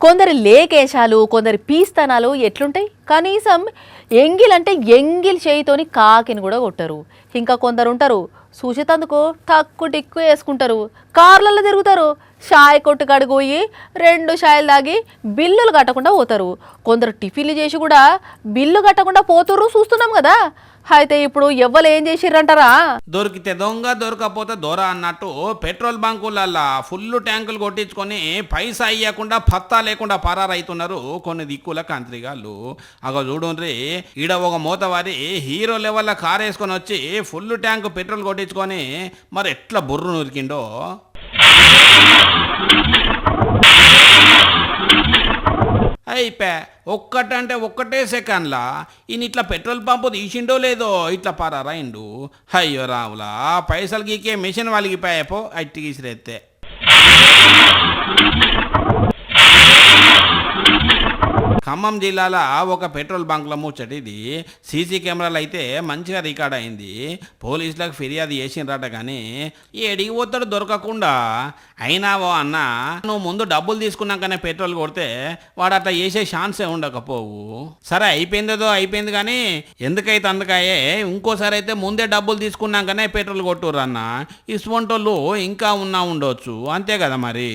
కొందరి లేకేశాలు కొందరి పీస్తనాలు ఎట్లుంటాయి. కనీసం ఎంగిలంటే ఎంగిల్ చేయితోని కాకిని కూడా కొట్టరు. ఇంకా కొందరు ఉంటారు సూచితందుకు టక్కు టిక్కు వేసుకుంటారు, కార్లలో తిరుగుతారు, షాయ్ కొట్టు కాడికి పోయి 2 షాయలు తాగి బిల్లులు కట్టకుండా పోతారు. కొందరు టిఫిన్లు చేసి కూడా బిల్లు కట్టకుండా పోతుర్రు, చూస్తున్నాం కదా. అయితే ఇప్పుడు ఎవ్వరు ఏం చేసిర్రంటారా? దొరికితే దొంగ దొరకపోతే దొర అన్నట్టు పెట్రోల్ బంకులల్లా ఫుల్ ట్యాంకులు కొట్టించుకొని పైసా అయ్యకుండా పత్తా లేకుండా పరారైతున్నారు కొన్ని దిక్కుల కంత్రిగాళ్ళు. అగో చూడుండ్రి, ఈడ ఒక మూతవారి హీరో లెవెల్లో కార్ వేసుకొని వచ్చి ఫుల్ ట్యాంక్ పెట్రోల్ కొట్టించుకొని మరి ఎట్లా బుర్రు నురికిండో. అయిపే ఒక్కటంటే ఒక్కటే సెకండ్లా ఈయన ఇట్లా పెట్రోల్ పంపు తీసిండో లేదో ఇట్లా పరారైండు. అయ్యో రావులా, పైసలు గీకే మిషన్ వాళ్ళకిపోయాపో అట్టి గీసిరెత్తే. ఖమ్మం జిల్లాలో ఒక పెట్రోల్ బంక్లో ముచ్చటి ఇది. సీసీ కెమెరాలు అయితే మంచిగా రికార్డ్ అయింది. పోలీసులకు ఫిర్యాదు చేసిండ్రట, కానీ ఏడికి పోతాడు దొరకకుండా. అయినా ఓ అన్న, నువ్వు ముందు డబ్బులు తీసుకున్నాకనే పెట్రోల్ కొడితే వాడు అట్లా చేసే ఛాన్సే ఉండకపోవు. సరే అయిపోయిందేదో అయిపోయింది, కానీ ఎందుకైతే అందుకాయే ఇంకోసారి అయితే ముందే డబ్బులు తీసుకున్నాకనే పెట్రోల్ కొట్టుర్రు అన్న. ఇసువంటోళ్ళు ఇంకా ఉండొచ్చు, అంతే కదా మరి.